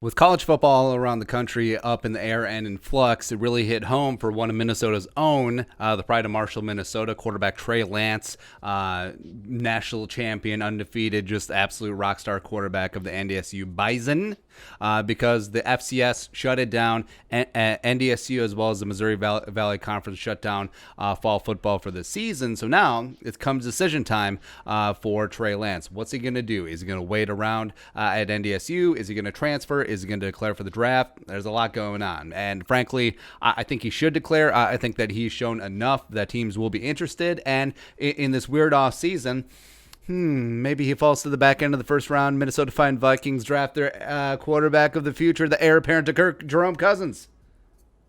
With college football all around the country up in the air and in flux, it really hit home for one of Minnesota's own, the pride of Marshall, Minnesota, quarterback Trey Lance, national champion, undefeated, just absolute rock star quarterback of the NDSU Bison, because the FCS shut it down, NDSU as well as the Missouri Valley Conference shut down fall football for the season. So now it comes decision time for Trey Lance. What's he going to do? Is he going to wait around at NDSU? Is he going to transfer? Is he going to declare for the draft? There's a lot going on. And frankly, I think he should declare. I think that he's shown enough that teams will be interested. And in this weird off season, maybe he falls to the back end of the first round. Minnesota Vikings draft their quarterback of the future, the heir apparent to Jerome Cousins.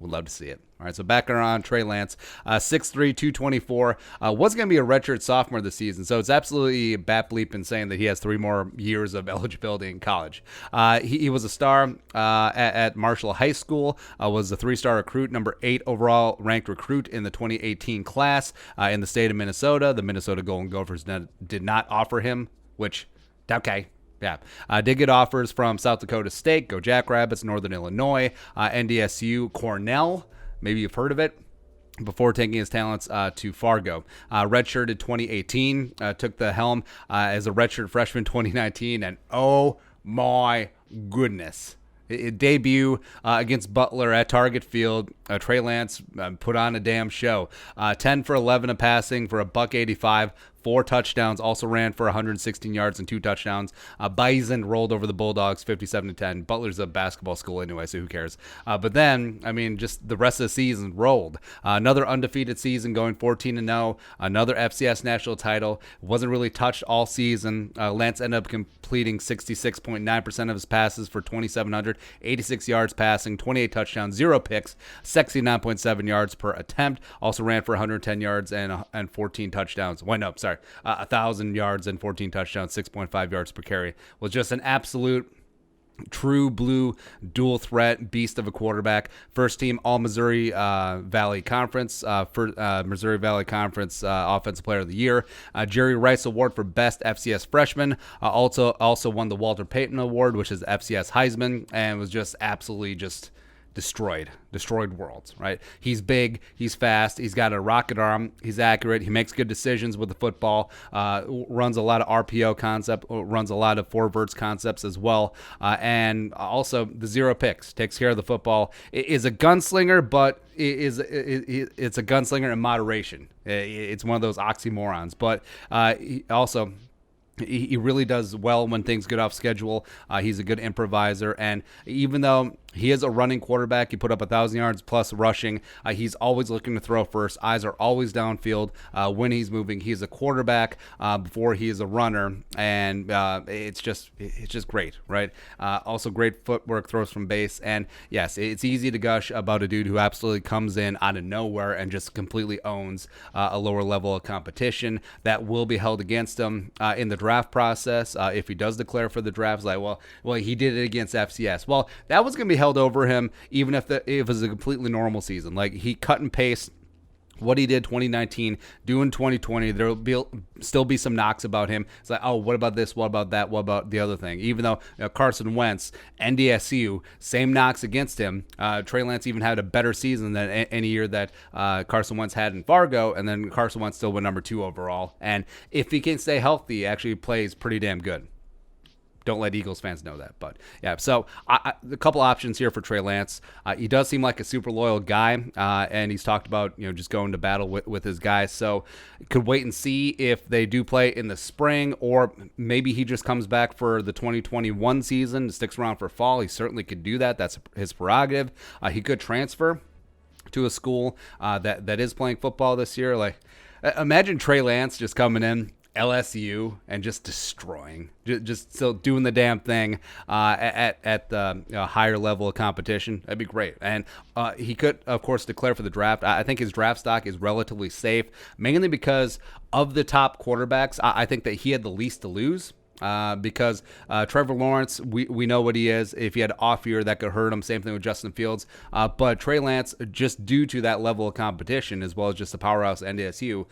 Would love to see it. All right, so back on Trey Lance, 6'3", 224. Was going to be a redshirt sophomore this season, so it's absolutely bat bleep in saying that he has 3 more years of eligibility in college. He was a star at Marshall High School, was a 3-star recruit, number 8 overall ranked recruit in the 2018 class in the state of Minnesota. The Minnesota Golden Gophers did not offer him, which, okay. Yeah, did get offers from South Dakota State, Go Jackrabbits, Northern Illinois, NDSU, Cornell. Maybe you've heard of it. Before taking his talents to Fargo. Redshirted 2018, took the helm as a redshirt freshman 2019, and oh my goodness. Debut against Butler at Target Field. Trey Lance put on a damn show. 10 for 11 of passing for a $185. 4 touchdowns, also ran for 116 yards and 2 touchdowns. Bison rolled over the Bulldogs 57-10. Butler's a basketball school anyway, so who cares? But then, just the rest of the season rolled. Another undefeated season, going 14-0. Another FCS national title. Wasn't really touched all season. Lance ended up completing 66.9% of his passes for 2,786 yards passing, 28 touchdowns, 0 picks, 69.7 yards per attempt. Also ran for 110 yards and 14 touchdowns. 1,000 yards and 14 touchdowns, 6.5 yards per carry. Was just an absolute true blue dual threat beast of a quarterback. First team All Missouri Valley Conference, Missouri Valley Conference Offensive Player of the Year. Jerry Rice Award for Best FCS Freshman. Also won the Walter Payton Award, which is FCS Heisman, and was just absolutely just destroyed worlds, right? He's big, he's fast, he's got a rocket arm, he's accurate, he makes good decisions with the football, runs a lot of RPO concept, runs a lot of four verts concepts as well, and also the 0 picks, takes care of the football, is a gunslinger, but it's a gunslinger in moderation. It's one of those oxymorons, but he really does well when things get off schedule. He's a good improviser, and even though he is a running quarterback, he put up 1,000 yards plus rushing. He's always looking to throw first. Eyes are always downfield when he's moving. He's a quarterback before he is a runner, and it's just great, right? Also great footwork, throws from base, and yes, it's easy to gush about a dude who absolutely comes in out of nowhere and just completely owns a lower level of competition that will be held against him in the draft process. If he does declare for the draft, it's like, well, he did it against FCS. Well, that was going to be held over him even if it was a completely normal season. Like, he cut and paste what he did 2019, doing 2020. There will still be some knocks about him. It's like, oh, what about this? What about that? What about the other thing? Even though Carson Wentz, NDSU, same knocks against him. Trey Lance even had a better season than any year that Carson Wentz had in Fargo, and then Carson Wentz still went number 2 overall. And if he can stay healthy, he actually plays pretty damn good. Don't let Eagles fans know that, but yeah. So a couple options here for Trey Lance. He does seem like a super loyal guy, and he's talked about just going to battle with his guys. So could wait and see if they do play in the spring, or maybe he just comes back for the 2021 season, sticks around for fall. He certainly could do that. That's his prerogative. He could transfer to a school that is playing football this year. Like, imagine Trey Lance just coming in LSU and just destroying, just still doing the damn thing at the higher level of competition. That'd be great. And he could, of course, declare for the draft. I think his draft stock is relatively safe, mainly because of the top quarterbacks. I think that he had the least to lose. Because Trevor Lawrence, we know what he is. If he had an off year, that could hurt him. Same thing with Justin Fields. But Trey Lance, just due to that level of competition, as well as just the powerhouse NDSU,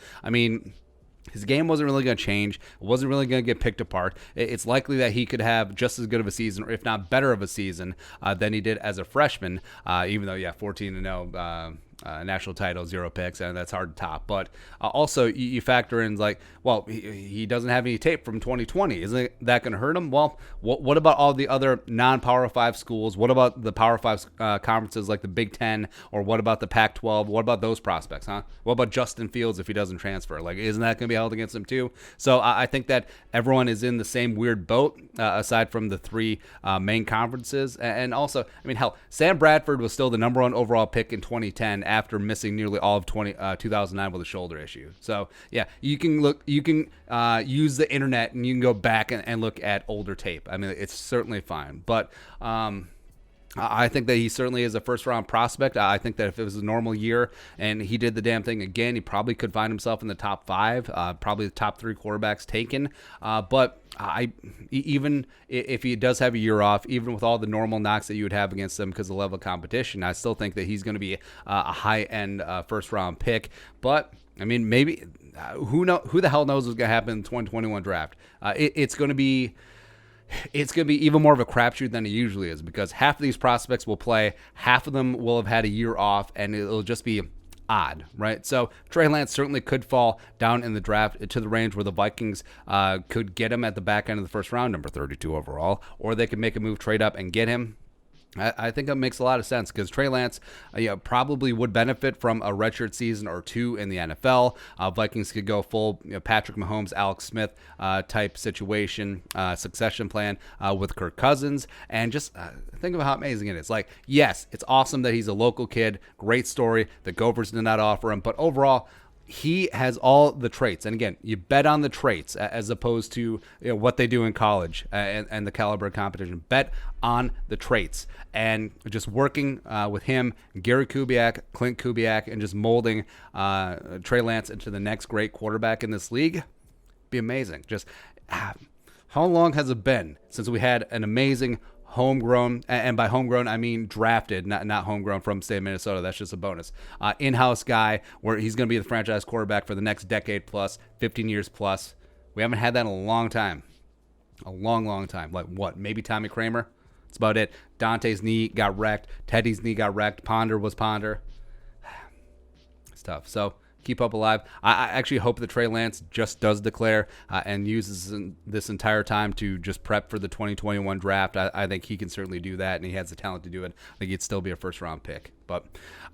his game wasn't really going to change. It wasn't really going to get picked apart. It's likely that he could have just as good of a season, or if not better of a season, than he did as a freshman. Even though, 14-0. National title, 0 picks, and that's hard to top. But also, you factor in he doesn't have any tape from 2020. Isn't that going to hurt him? Well, what about all the other non-Power 5 schools? What about the Power 5 conferences like the Big Ten, or what about the Pac-12? What about those prospects, huh? What about Justin Fields if he doesn't transfer? Isn't that going to be held against him too? So I think that everyone is in the same weird boat, aside from the three main conferences. And also, Sam Bradford was still the number 1 overall pick in 2010 after missing nearly all of 2009 with a shoulder issue. So you can use the internet and you can go back and look at older tape. It's certainly fine, but I think that he certainly is a first-round prospect. I think that if it was a normal year and he did the damn thing again, he probably could find himself in the top 5, probably the top 3 quarterbacks taken. But even if he does have a year off, even with all the normal knocks that you would have against him because of the level of competition, I still think that he's going to be a high-end first-round pick. But maybe who the hell knows what's going to happen in the 2021 draft? It's going to be even more of a crapshoot than it usually is, because half of these prospects will play, half of them will have had a year off, and it'll just be odd, right? So Trey Lance certainly could fall down in the draft to the range where the Vikings could get him at the back end of the first round, number 32 overall, or they could make a move, trade up, and get him. I think that makes a lot of sense, because Trey Lance probably would benefit from a redshirt season or 2 in the NFL. Vikings could go full Patrick Mahomes, Alex Smith type situation, succession plan with Kirk Cousins. And just think of how amazing it is. Yes, it's awesome that he's a local kid. Great story. The Gophers did not offer him. But overall, he has all the traits. And again, you bet on the traits as opposed to what they do in college and the caliber of competition. Bet on the traits. And just working with him, Gary Kubiak, Clint Kubiak, and just molding Trey Lance into the next great quarterback in this league, be amazing. Just how long has it been since we had an amazing homegrown, and by homegrown I mean drafted, not homegrown from state of Minnesota, that's just a bonus, in-house guy where he's going to be the franchise quarterback for the next decade plus, 15 years plus? We haven't had that in a long time. A long time. Maybe Tommy Kramer? That's about it. Dante's knee got wrecked. Teddy's knee got wrecked. Ponder was Ponder. It's tough. So keep hope alive. I actually hope that Trey Lance just does declare and uses this entire time to just prep for the 2021 draft. I think he can certainly do that, and he has the talent to do it. I think he'd still be a first-round pick. But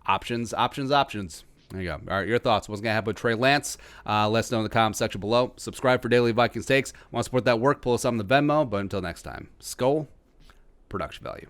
options. There you go. All right, your thoughts. What's going to happen with Trey Lance? Let us know in the comments section below. Subscribe for daily Vikings takes. Want to support that work? Pull us on the Venmo. But until next time, Skull Production Value.